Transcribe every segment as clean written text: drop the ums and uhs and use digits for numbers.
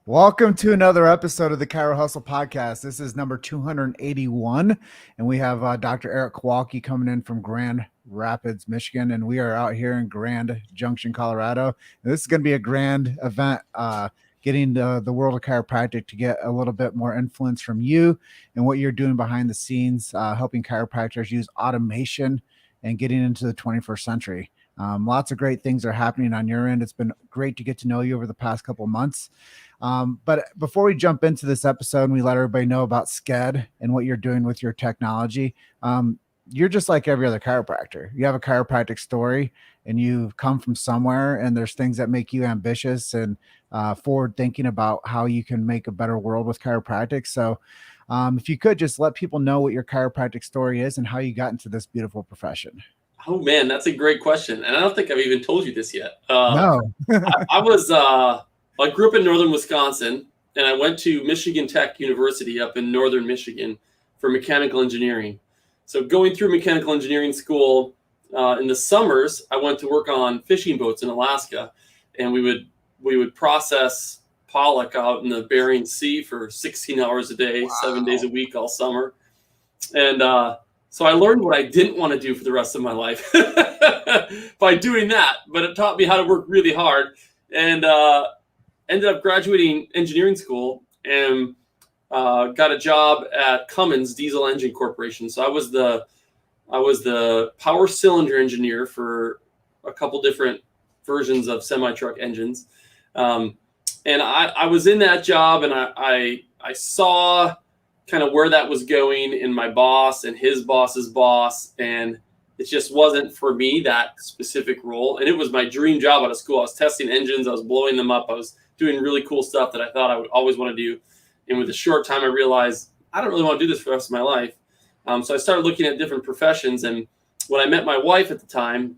Welcome to another episode of the Chiro Hustle Podcast. This is number 281, and we have Dr. Erik Kowalke coming in from Grand Rapids, Michigan, and we are out here in Grand Junction, Colorado. And this is going to be a grand event, getting the world of chiropractic to get a little bit more influence from you and what you're doing behind the scenes, helping chiropractors use automation and getting into the 21st century. Lots of great things are happening on your end. It's been great to get to know you over the past couple of months. But before we jump into this episode and we let everybody know about SKED and what you're doing with your technology, you're just like every other chiropractor. You have a chiropractic story and you've come from somewhere, and there's things that make you ambitious and forward thinking about how you can make a better world with chiropractic. So if you could just let people know what your chiropractic story is and how you got into this beautiful profession. Oh man, that's a great question. And I don't think I've even told you this yet. No. I grew up in northern Wisconsin, and I went to Michigan Tech University up in northern Michigan for mechanical engineering. So going through mechanical engineering school, in the summers, I went to work on fishing boats in Alaska, and we would process pollock out in the Bering Sea for 16 hours a day, wow, 7 days a week, all summer. And so I learned what I didn't want to do for the rest of my life by doing that, but it taught me how to work really hard. And ended up graduating engineering school and got a job at Cummins Diesel Engine Corporation. So I was the power cylinder engineer for a couple different versions of semi-truck engines. And I was in that job, and I saw kind of where that was going in my boss and his boss's boss, and it just wasn't for me, that specific role. And it was my dream job out of school. I was testing engines, I was blowing them up, I was doing really cool stuff that I thought I would always want to do. And with a short time, I realized I don't really want to do this for the rest of my life. So I started looking at different professions. And when I met my wife at the time,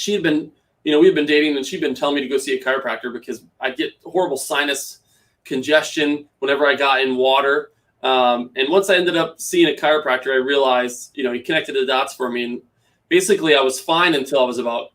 we had been dating, and she'd been telling me to go see a chiropractor because I'd get horrible sinus congestion whenever I got in water. And once I ended up seeing a chiropractor, I realized, he connected the dots for me. And basically I was fine until I was about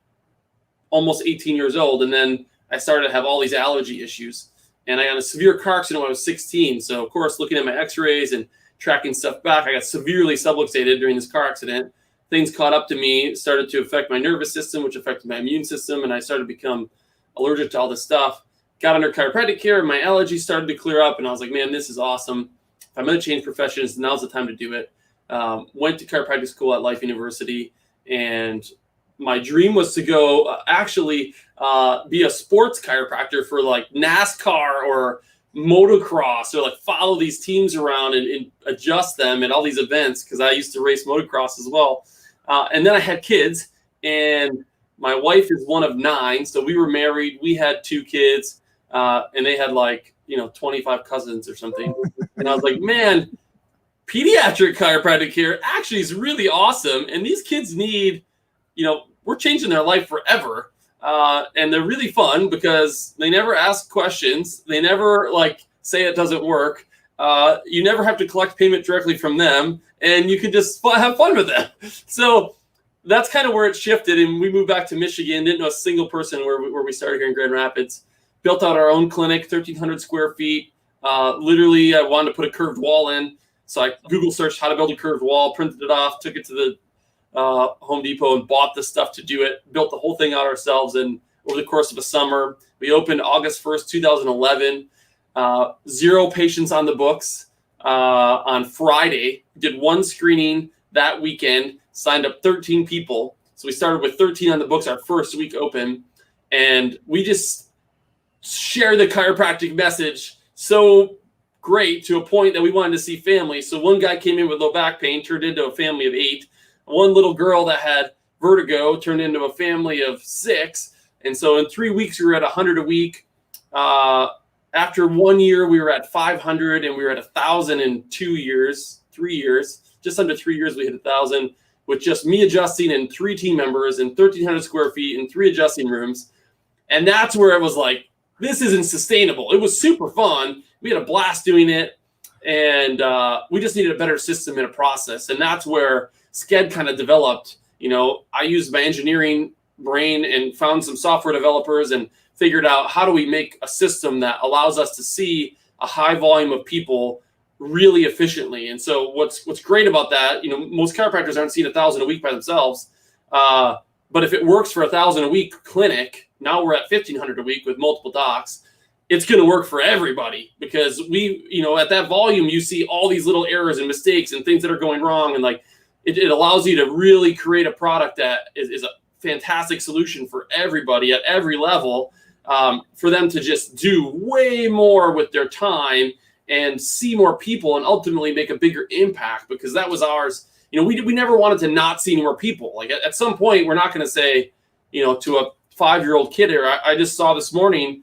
almost 18 years old. And then I started to have all these allergy issues, and I got a severe car accident when I was 16. So of course, looking at my x-rays and tracking stuff back, I got severely subluxated during this car accident. Things caught up to me, started to affect my nervous system, which affected my immune system. And I started to become allergic to all this stuff. Got under chiropractic care, and my allergies started to clear up. And I was like, man, this is awesome. If I'm going to change professions, now's the time to do it. Went to chiropractic school at Life University, and my dream was to go be a sports chiropractor for like NASCAR or motocross, or like follow these teams around and adjust them at all these events, because I used to race motocross as well. And then I had kids, and my wife is one of 9. So we were married. We had 2 kids, and they had 25 cousins or something. And I was like, man, pediatric chiropractic care actually is really awesome. And these kids need, we're changing their life forever. And they're really fun because they never ask questions. They never say it doesn't work. You never have to collect payment directly from them, and you can just have fun with them. So that's kind of where it shifted. And we moved back to Michigan, didn't know a single person where we started here in Grand Rapids, built out our own clinic, 1,300 square feet. Literally, I wanted to put a curved wall in. So I Google searched how to build a curved wall, printed it off, took it to the Home Depot and bought the stuff to do it, built the whole thing out ourselves. And over the course of a summer, we opened August 1st, 2011, 0 patients on the books. On Friday, did 1 screening that weekend, signed up 13 people. So we started with 13 on the books our first week open, and we just share the chiropractic message so great to a point that we wanted to see families. So one guy came in with low back pain, turned into a family of 8. One little girl that had vertigo turned into a family of 6. And so in 3 weeks, we were at 100 a week. After 1 year, we were at 500, and we were at 1,000 in 3 years. Just under 3 years, we hit 1,000 with just me adjusting and 3 team members and 1,300 square feet and 3 adjusting rooms. And that's where it was like, this isn't sustainable. It was super fun. We had a blast doing it, and we just needed a better system and a process. And that's where SKED kind of developed. I used my engineering brain and found some software developers and figured out how do we make a system that allows us to see a high volume of people really efficiently. And so what's great about that, most chiropractors aren't seeing 1,000 a week by themselves. But if it works for 1,000 a week clinic, now we're at 1,500 a week with multiple docs. It's going to work for everybody because at that volume, you see all these little errors and mistakes and things that are going wrong. And like, it allows you to really create a product that is a fantastic solution for everybody at every level, for them to just do way more with their time and see more people and ultimately make a bigger impact, because that was ours. We never wanted to not see more people. Like at some point, we're not going to say, to a 5-year-old kid here, I just saw this morning,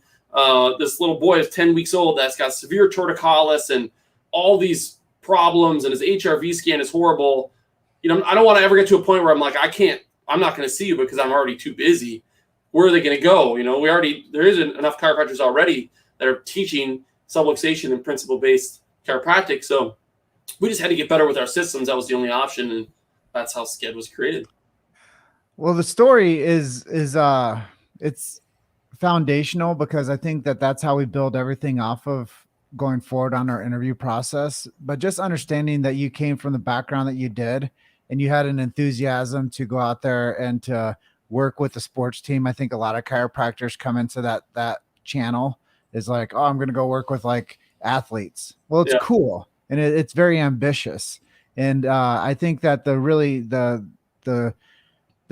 this little boy is 10 weeks old that's got severe torticollis and all these problems, and his HRV scan is horrible. I don't want to ever get to a point where I'm like, I'm not going to see you because I'm already too busy. Where are they going to go? There isn't enough chiropractors already that are teaching subluxation and principle-based chiropractic. So we just had to get better with our systems. That was the only option. And that's how SKED was created. Well, the story is it's foundational, because I think that's how we build everything off of going forward on our interview process. But just understanding that you came from the background that you did, and you had an enthusiasm to go out there and to work with the sports team. I think a lot of chiropractors come into that channel is like, oh, I'm going to go work with like athletes. Well, it's cool. And it's very ambitious. And I think that the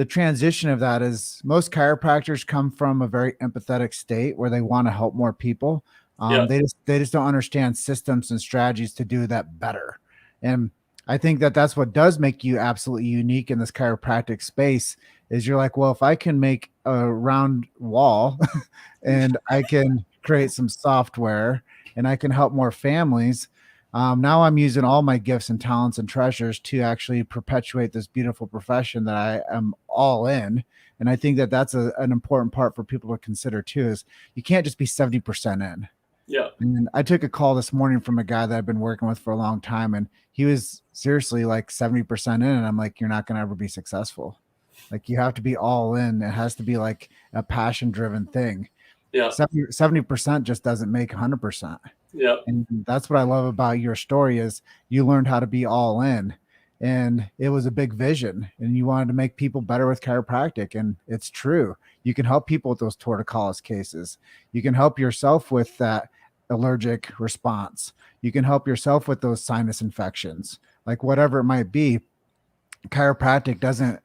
transition of that is most chiropractors come from a very empathetic state where they want to help more people. They just don't understand systems and strategies to do that better. And I think that's what does make you absolutely unique in this chiropractic space is you're like, well, if I can make a round wall and I can create some software and I can help more families, now I'm using all my gifts and talents and treasures to actually perpetuate this beautiful profession that I am all in. And I think that's an important part for people to consider too, is you can't just be 70% in. Yeah. And I took a call this morning from a guy that I've been working with for a long time, and he was seriously like 70% in. And I'm like, you're not going to ever be successful. Like, you have to be all in. It has to be like a passion driven thing. Yeah. 70% just doesn't make 100%. Yeah. And that's what I love about your story is you learned how to be all in, and it was a big vision, and you wanted to make people better with chiropractic. And it's true. You can help people with those torticollis cases. You can help yourself with that allergic response. You can help yourself with those sinus infections, like whatever it might be. Chiropractic doesn't,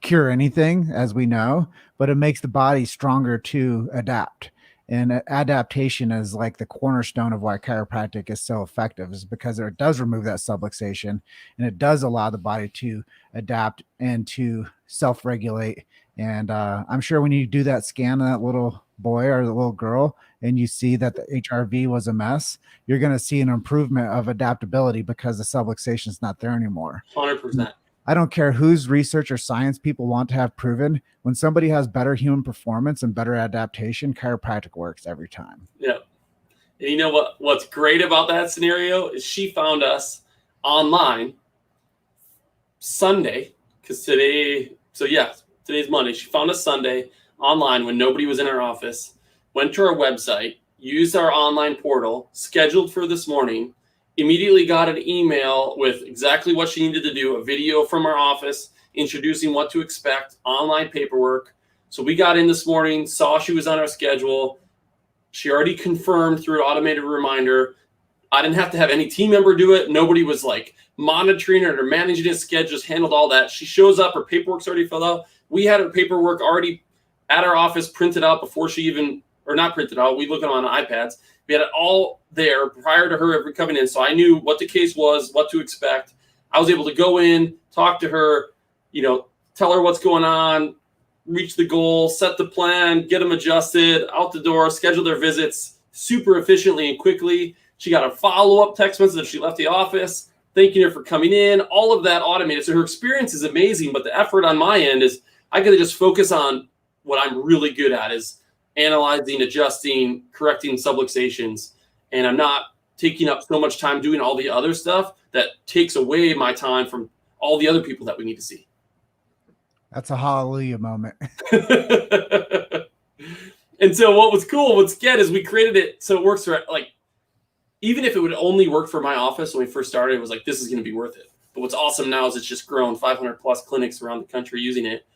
cure anything, as we know, but it makes the body stronger to adapt. And adaptation is like the cornerstone of why chiropractic is so effective, is because it does remove that subluxation, and it does allow the body to adapt and to self-regulate. And I'm sure when you do that scan of that little boy or the little girl and you see that the HRV was a mess, you're going to see an improvement of adaptability because the subluxation is not there anymore. 100%. I don't care whose research or science people want to have proven. When somebody has better human performance and better adaptation, chiropractic works every time. Yeah. And you know what's great about that scenario is she found us online Sunday, because today's Monday. She found us Sunday online when nobody was in our office, went to our website, used our online portal, scheduled for this morning, immediately got an email with exactly what she needed to do, a video from our office introducing what to expect, online paperwork. So we got in this morning, saw she was on our schedule. She already confirmed through an automated reminder. I didn't have to have any team member do it. Nobody was like monitoring it or managing his schedule, just handled all that. She shows up, her paperwork's already filled out. We had her paperwork already at our office printed out before she even, or not printed out, we look at them on iPads. We had it all there prior to her ever coming in. So I knew what the case was, what to expect. I was able to go in, talk to her, tell her what's going on, reach the goal, set the plan, get them adjusted, out the door, schedule their visits super efficiently and quickly. She got a follow-up text message if she left the office, thanking her for coming in, all of that automated. So her experience is amazing, but the effort on my end is I got to just focus on what I'm really good at, is analyzing, adjusting, correcting subluxations. And I'm not taking up so much time doing all the other stuff that takes away my time from all the other people that we need to see. That's a hallelujah moment. And so what was cool with SKED is we created it so it works for, like, even if it would only work for my office when we first started, it was like, this is going to be worth it. But what's awesome now is it's just grown 500 plus clinics around the country using it.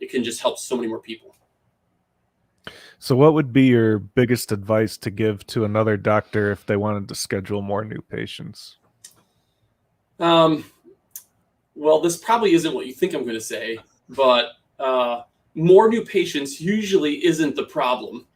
It can just help so many more people. So what would be your biggest advice to give to another doctor if they wanted to schedule more new patients? Well, this probably isn't what you think I'm going to say, but more new patients usually isn't the problem.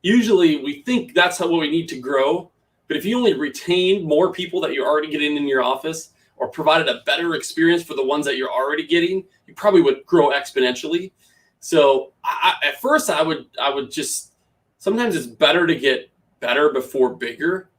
Usually we think that's what we need to grow. But if you only retain more people that you're already getting in your office, or provided a better experience for the ones that you're already getting, you probably would grow exponentially. So at first I would just, sometimes it's better to get better before bigger.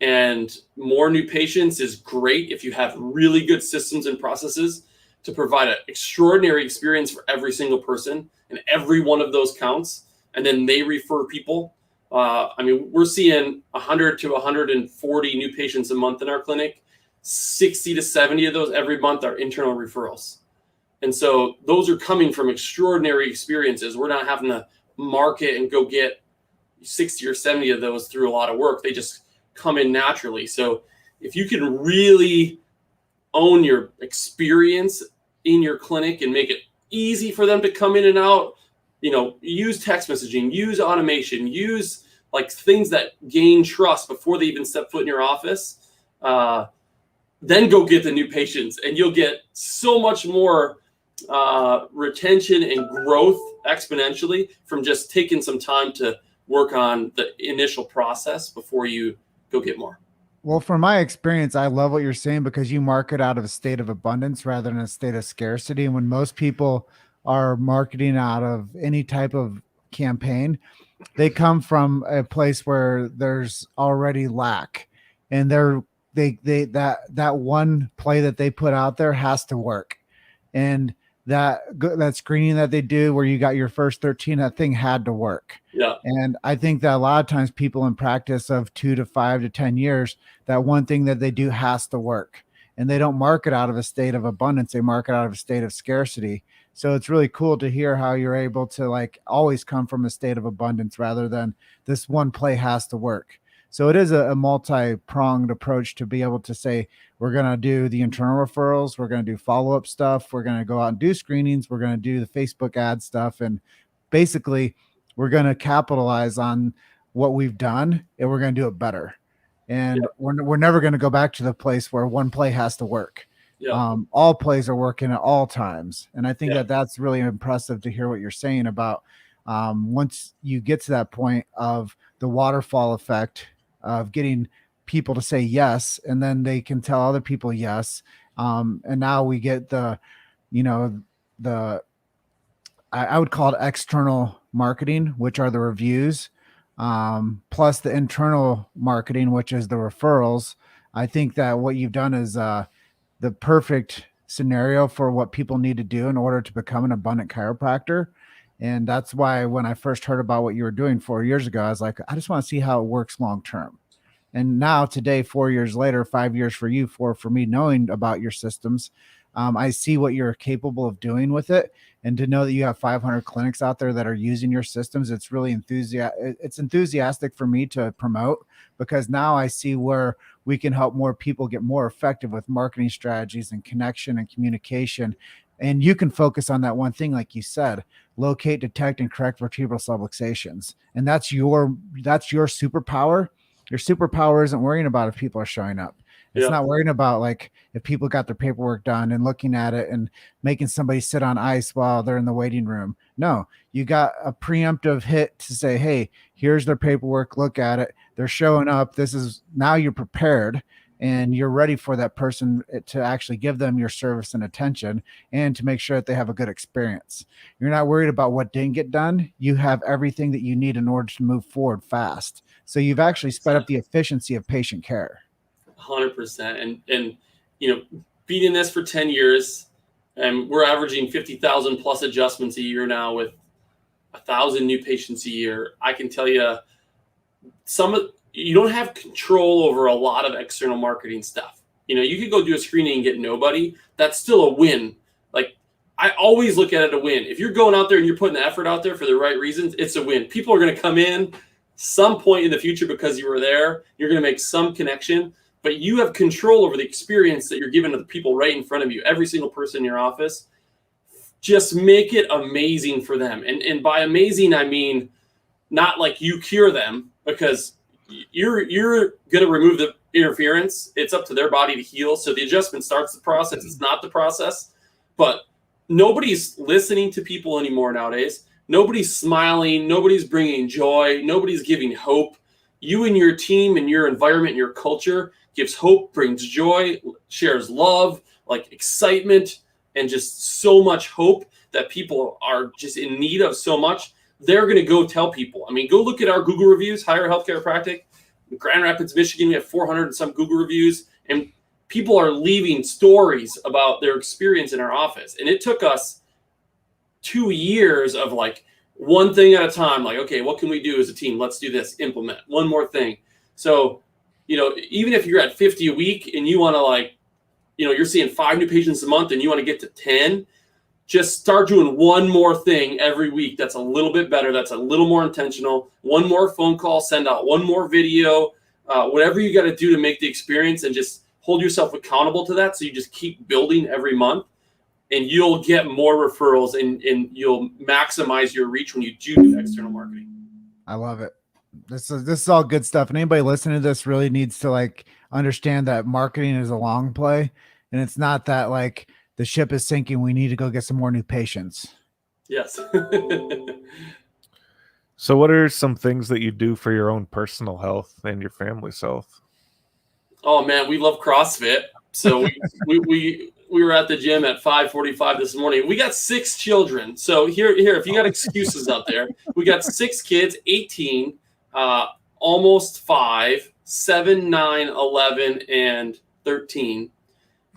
And more new patients is great if you have really good systems and processes to provide an extraordinary experience for every single person, and every one of those counts. And then they refer people. I mean, we're seeing 100 to 140 new patients a month in our clinic. 60 to 70 of those every month are internal referrals. And so those are coming from extraordinary experiences. We're not having to market and go get 60 or 70 of those through a lot of work. They just come in naturally. So if you can really own your experience in your clinic and make it easy for them to come in and out, you know, use text messaging, use automation, use like things that gain trust before they even step foot in your office, then go get the new patients, and you'll get so much more retention and growth exponentially from just taking some time to work on the initial process before you go get more. Well, from my experience, I love what you're saying, because you market out of a state of abundance rather than a state of scarcity. And when most people are marketing out of any type of campaign, they come from a place where there's already lack, and that one play that they put out there has to work. And that screening that they do where you got your first 13, that thing had to work. Yeah. And I think that a lot of times people in practice of 2 to 5 to 10 years, that one thing that they do has to work. And they don't market out of a state of abundance. They market out of a state of scarcity. So it's really cool to hear how you're able to like always come from a state of abundance rather than this one play has to work. So it is a multi-pronged approach to be able to say, we're going to do the internal referrals, we're going to do follow-up stuff, we're going to go out and do screenings, we're going to do the Facebook ad stuff, and basically we're going to capitalize on what we've done, and we're going to do it better. And we're never going to go back to the place where one play has to work. All plays are working at all times. And I think that's really impressive to hear what you're saying about once you get to that point of the waterfall effect of getting people to say yes, and then they can tell other people yes. And now we get I would call it external marketing, which are the reviews, plus the internal marketing, which is the referrals. I think that what you've done is the perfect scenario for what people need to do in order to become an abundant chiropractor. And that's why when I first heard about what you were doing 4 years ago, I was like, I just want to see how it works long term. And now today, 4 years later, 5 years for you, 4 for me, knowing about your systems, I see what you're capable of doing with it. And to know that you have 500 clinics out there that are using your systems, it's really enthusiastic for me to promote, because now I see where we can help more people get more effective with marketing strategies and connection and communication. And you can focus on that one thing, like you said, locate, detect, and correct vertebral subluxations. And that's your superpower. Your superpower isn't worrying about if people are showing up. It's not worrying about like if people got their paperwork done and looking at it and making somebody sit on ice while they're in the waiting room. No, you got a preemptive hit to say, hey, here's their paperwork. Look at it. They're showing up. Now you're prepared and you're ready for that person to actually give them your service and attention and to make sure that they have a good experience. You're not worried about what didn't get done. You have everything that you need in order to move forward fast. So you've actually sped up the efficiency of patient care. 100%. And being in this for 10 years, and we're averaging 50,000 plus adjustments a year now with 1,000 new patients a year. I can tell you you don't have control over a lot of external marketing stuff. You could go do a screening and get nobody. That's still a win. Like I always look at it a win. If you're going out there and you're putting the effort out there for the right reasons, it's a win. People are going to come in some point in the future because you were there. You're going to make some connection, but you have control over the experience that you're giving to the people right in front of you, every single person in your office. Just make it amazing for them. And by amazing, I mean not like you cure them, because you're going to remove the interference. It's up to their body to heal. So the adjustment starts the process. It's not the process. But nobody's listening to people anymore nowadays. Nobody's smiling. Nobody's bringing joy. Nobody's giving hope. You and your team and your environment and your culture gives hope, brings joy, shares love, like excitement, and just so much hope that people are just in need of so much. They're going to go tell people. I mean, go look at our Google reviews, Higher Health Chiropractic. In Grand Rapids, Michigan, we have 400 and some Google reviews, and people are leaving stories about their experience in our office. And it took us 2 years of like one thing at a time, like, okay, what can we do as a team? Let's do this, implement one more thing. So, even if you're at 50 a week and you want to like, you're seeing 5 new patients a month and you want to get to 10, just start doing one more thing every week that's a little bit better, that's a little more intentional, one more phone call, send out one more video, whatever you got to do to make the experience, and just hold yourself accountable to that. So you just keep building every month, and you'll get more referrals, and you'll maximize your reach when you do external marketing. I love it. This is all good stuff. And anybody listening to this really needs to like understand that marketing is a long play, and it's not that like the ship is sinking, we need to go get some more new patients. Yes. So what are some things that you do for your own personal health and your family's health? Oh man, we love CrossFit. So we were at the gym at 5:45 this morning. We got 6 children. So here, if you got excuses out there, we got 6 kids, 18, almost 5, 7, 9, 11, and 13.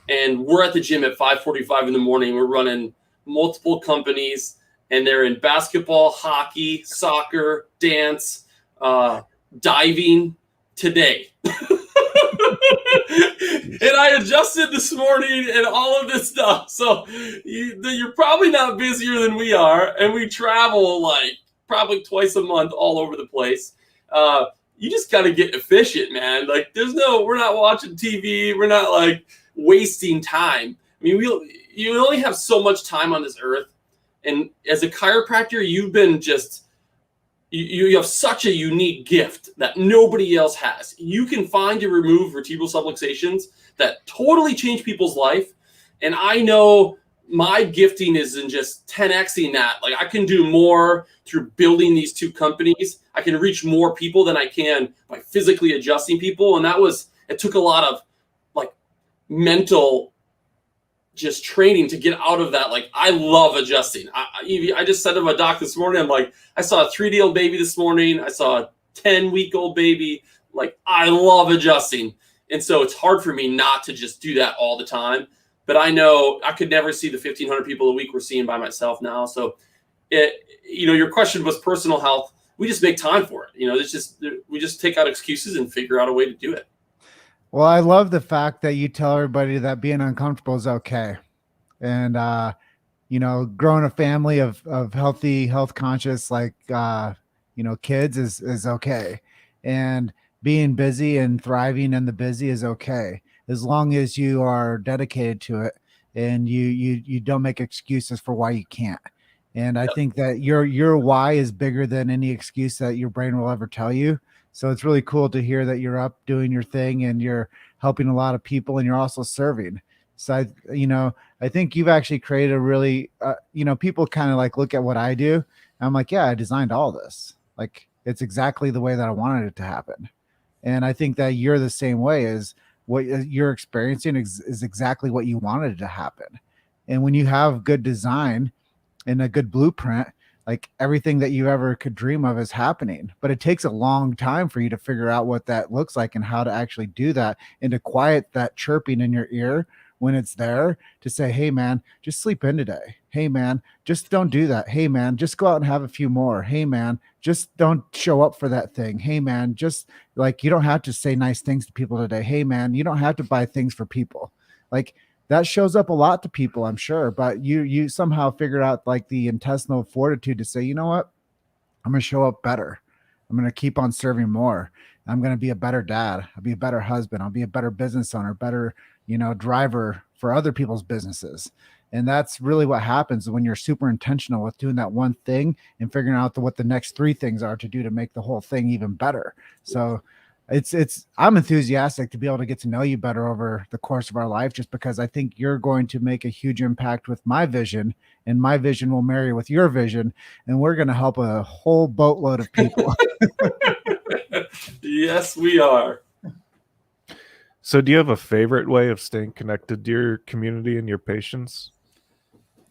And we're at the gym at 5:45 in the morning. We're running multiple companies, and they're in basketball, hockey, soccer, dance, diving today. And I adjusted this morning and all of this stuff. So you're probably not busier than we are. And we travel like probably twice a month all over the place. You just got to get efficient, man. Like we're not watching TV. We're not like wasting time. I mean, you only have so much time on this earth. And as a chiropractor, you've been just, you have such a unique gift that nobody else has. You can find and remove vertebral subluxations that totally change people's life. And I know my gifting is in just 10xing that. Like I can do more through building these 2 companies. I can reach more people than I can by physically adjusting people. And it took a lot of like mental just training to get out of that. Like I love adjusting. I just said to my doc this morning, I'm like, I saw a 3-day-old baby this morning. I saw a 10-week-old baby. Like I love adjusting. And so it's hard for me not to just do that all the time. But I know I could never see the 1,500 people a week we're seeing by myself now. So your question was personal health. We just make time for it. We just take out excuses and figure out a way to do it. Well, I love the fact that you tell everybody that being uncomfortable is okay. And, growing a family of healthy, health conscious, like, kids is okay. And being busy and thriving in the busy is okay. As long as you are dedicated to it and you don't make excuses for why you can't. And I think that your why is bigger than any excuse that your brain will ever tell you. So it's really cool to hear that you're up doing your thing and you're helping a lot of people and you're also serving. So I think you've actually created a really, people kind of like look at what I do. And I'm like, yeah, I designed all this. Like it's exactly the way that I wanted it to happen. And I think that you're the same way. Is what you're experiencing is exactly what you wanted to happen. And when you have good design and a good blueprint, like everything that you ever could dream of is happening. But it takes a long time for you to figure out what that looks like and how to actually do that and to quiet that chirping in your ear when it's there to say, hey man, just sleep in today. Hey man, just don't do that. Hey man, just go out and have a few more. Hey man, just don't show up for that thing. Hey man, just like, you don't have to say nice things to people today. Hey man, you don't have to buy things for people. Like that shows up a lot to people, I'm sure, but you somehow figured out like the intestinal fortitude to say, you know what, I'm going to show up better. I'm going to keep on serving more. I'm going to be a better dad. I'll be a better husband. I'll be a better business owner, better, driver for other people's businesses. And that's really what happens when you're super intentional with doing that one thing and figuring out what the next three things are to do to make the whole thing even better. So I'm enthusiastic to be able to get to know you better over the course of our life, just because I think you're going to make a huge impact with my vision, and my vision will marry with your vision, and we're going to help a whole boatload of people. Yes, we are. So do you have a favorite way of staying connected to your community and your patients,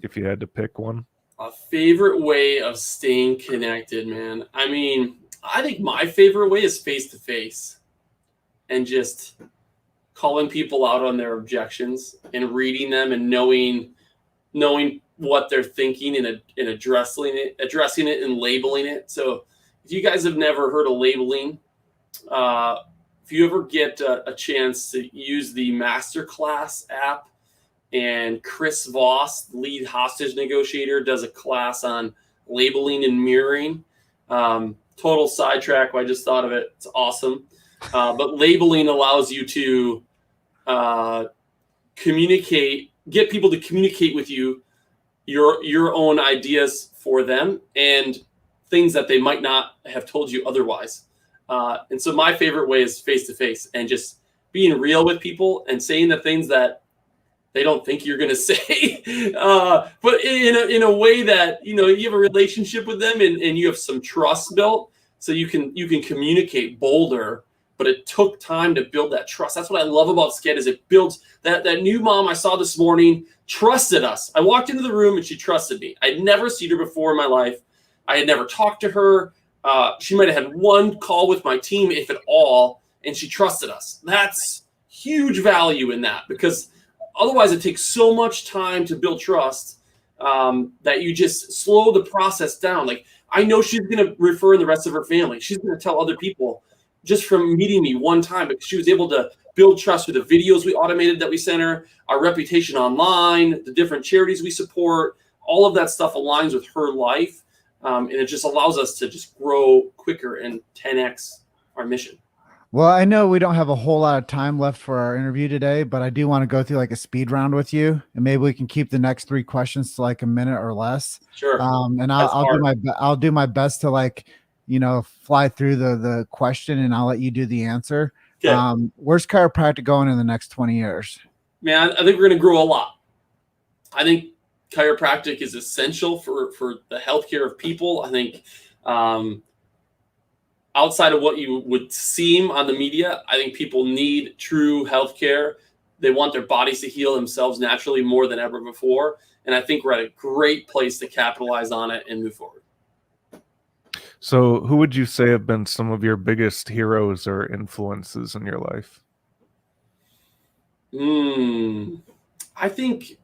if you had to pick one? A favorite way of staying connected, man. I mean, I think my favorite way is face-to-face and just calling people out on their objections and reading them and knowing what they're thinking and addressing it and labeling it. So if you guys have never heard of labeling, if you ever get a chance to use the Masterclass app, and Chris Voss, the lead hostage negotiator, does a class on labeling and mirroring. Total sidetrack, I just thought of it. It's awesome. But labeling allows you to get people to communicate with you your own ideas for them and things that they might not have told you otherwise. And so my favorite way is face-to-face and just being real with people and saying the things that they don't think you're going to say, but in a way that, you have a relationship with them and you have some trust built, so you can communicate bolder. But it took time to build that trust. That's what I love about SKED, is it builds that new mom I saw this morning trusted us. I walked into the room and she trusted me. I'd never seen her before in my life. I had never talked to her. She might have had one call with my team, if at all, and she trusted us. That's huge value in that, because otherwise, it takes so much time to build trust that you just slow the process down. Like, I know she's going to refer in the rest of her family. She's going to tell other people just from meeting me one time, because she was able to build trust with the videos we automated that we sent her, our reputation online, the different charities we support. All of that stuff aligns with her life, and it just allows us to just grow quicker and 10x our mission. Well, I know we don't have a whole lot of time left for our interview today, but I do want to go through like a speed round with you, and maybe we can keep the next three questions to like a minute or less. Sure. And I'll do my best to fly through the question, and I'll let you do the answer. Okay. Where's chiropractic going in the next 20 years? Man, I think we're going to grow a lot. I think chiropractic is essential for the healthcare of people. I think, outside of what you would seem on the media, I think people need true healthcare. They want their bodies to heal themselves naturally more than ever before. And I think we're at a great place to capitalize on it and move forward. So who would you say have been some of your biggest heroes or influences in your life? I think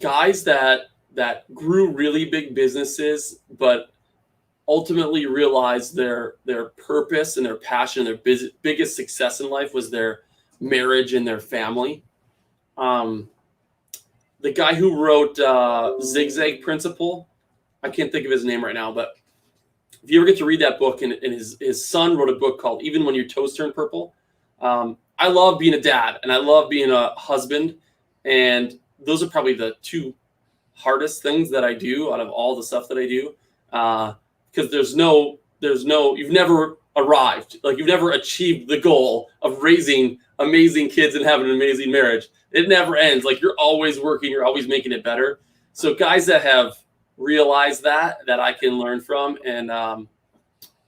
guys that grew really big businesses, but ultimately realized their purpose and their passion, their biggest success in life was their marriage and their family. The guy who wrote Zigzag Principle, I can't think of his name right now, but if you ever get to read that book, and his son wrote a book called Even When Your Toes Turn Purple. I love being a dad and I love being a husband, and those are probably the two hardest things that I do out of all the stuff that I do, because you've never arrived, like you've never achieved the goal of raising amazing kids and having an amazing marriage. It never ends. Like, you're always working, you're always making it better. So guys that have realized that I can learn from, and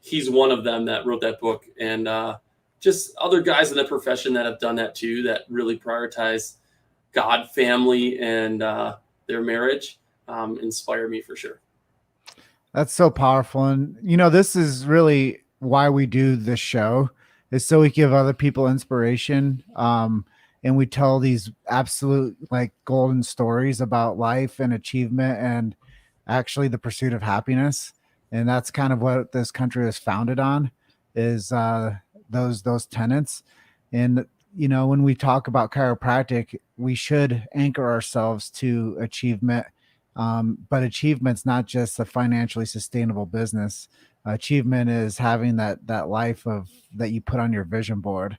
he's one of them that wrote that book, and just other guys in the profession that have done that too, that really prioritize God, family, and their marriage, inspire me for sure. That's so powerful. And, this is really why we do this show, is so we give other people inspiration. And we tell these absolute like golden stories about life and achievement and actually the pursuit of happiness. And that's kind of what this country is founded on, is those tenets. And when we talk about chiropractic, we should anchor ourselves to achievement. But achievement's not just a financially sustainable business. Achievement is having that life that you put on your vision board,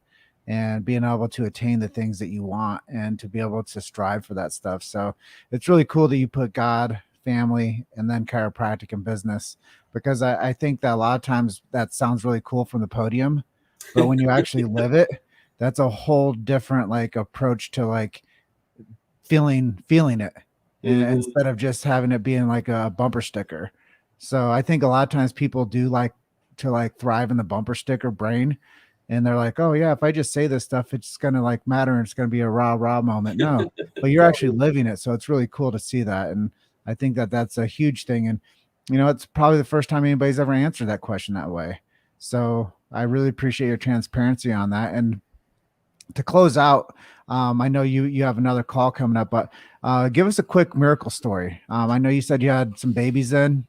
and being able to attain the things that you want and to be able to strive for that stuff. So it's really cool that you put God, family, and then chiropractic and business, because I think that a lot of times that sounds really cool from the podium, but when you actually live it, that's a whole different like approach to like feeling it, instead of just having it being like a bumper sticker. So I think a lot of times people do like to like thrive in the bumper sticker brain, and they're like, oh yeah, if I just say this stuff, it's gonna like matter and it's gonna be a rah moment. No, but you're actually living it. So it's really cool to see that. And I think that that's a huge thing. And it's probably the first time anybody's ever answered that question that way. So I really appreciate your transparency on that. And to close out, I know you have another call coming up, but give us a quick miracle story. I know you said you had some babies in.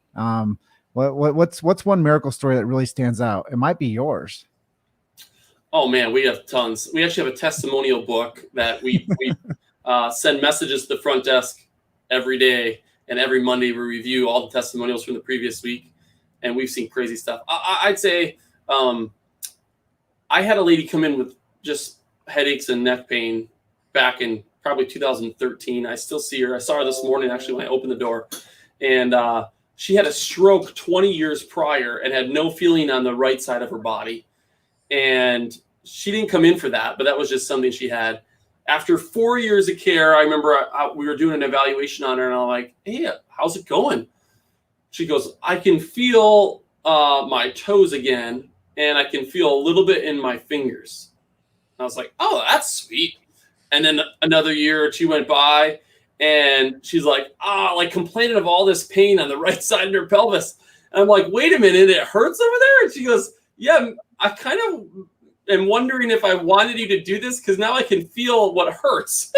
What's one miracle story that really stands out? It might be yours. Oh man, we have tons. We actually have a testimonial book that we send messages to the front desk every day, and every Monday we review all the testimonials from the previous week, and we've seen crazy stuff. I'd say I had a lady come in with just headaches and neck pain back in probably 2013. I still see her. I saw her this morning actually when I opened the door, and she had a stroke 20 years prior and had no feeling on the right side of her body. And she didn't come in for that, but that was just something she had. After 4 years of care, I remember we were doing an evaluation on her, and I'm like, hey, how's it going? She goes, I can feel my toes again, and I can feel a little bit in my fingers. I was like, oh, that's sweet. And then another year or two went by, and she's like, like complaining of all this pain on the right side of her pelvis. And I'm like, wait a minute, it hurts over there? And she goes, yeah, I kind of am wondering if I wanted you to do this because now I can feel what hurts.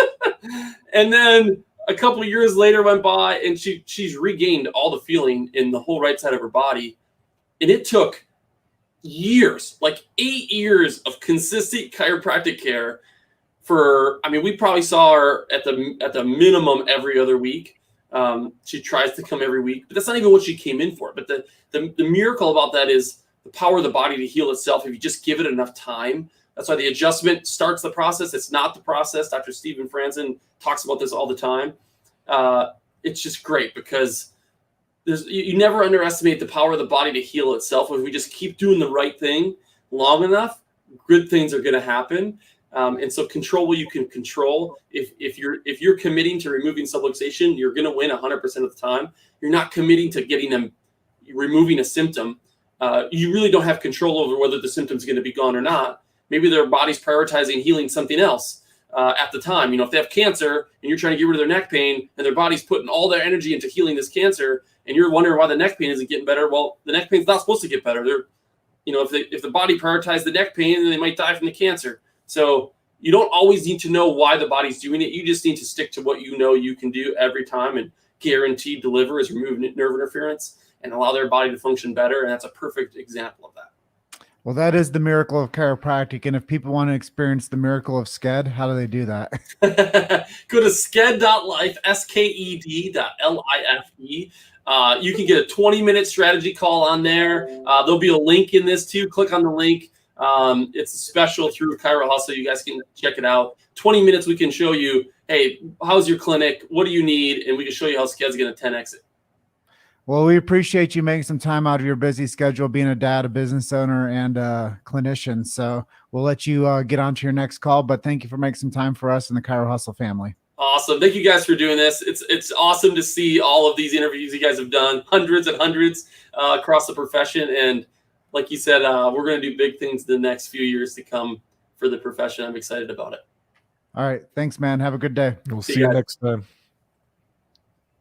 And then a couple of years later went by, and she's regained all the feeling in the whole right side of her body. And it took years, like 8 years of consistent chiropractic care we probably saw her at the minimum every other week. She tries to come every week, but that's not even what she came in for. But the miracle about that is the power of the body to heal itself if you just give it enough time. That's why the adjustment starts the process. It's not the process. Dr. Stephen Franzen talks about this all the time. It's just great because you never underestimate the power of the body to heal itself. If we just keep doing the right thing long enough, good things are going to happen. And so control what you can control. If you're committing to removing subluxation, you're going to win 100% of the time. You're not committing to removing a symptom. You really don't have control over whether the symptom's going to be gone or not. Maybe their body's prioritizing healing something else at the time. If they have cancer and you're trying to get rid of their neck pain, and their body's putting all their energy into healing this cancer, and you're wondering why the neck pain isn't getting better. Well, the neck pain's not supposed to get better. If the body prioritized the neck pain, then they might die from the cancer. So you don't always need to know why the body's doing it. You just need to stick to what you know you can do every time, and guaranteed deliver is remove nerve interference and allow their body to function better. And that's a perfect example of that. Well, that is the miracle of chiropractic. And if people want to experience the miracle of SKED, how do they do that? Go to sked.life, sked.life. You can get a 20-minute strategy call on there. There'll be a link in this too. Click on the link. It's special through Chiro Hustle. You guys can check it out. 20 minutes, we can show you, hey, how's your clinic? What do you need? And we can show you how SKED's going to 10x it. Well, we appreciate you making some time out of your busy schedule, being a dad, a business owner, and a clinician. So we'll let you get on to your next call, but thank you for making some time for us and the Chiro Hustle family. Awesome. Thank you guys for doing this. It's awesome to see all of these interviews you guys have done, hundreds and hundreds across the profession. And like you said, we're going to do big things the next few years to come for the profession. I'm excited about it. All right. Thanks, man. Have a good day. We'll see you next time.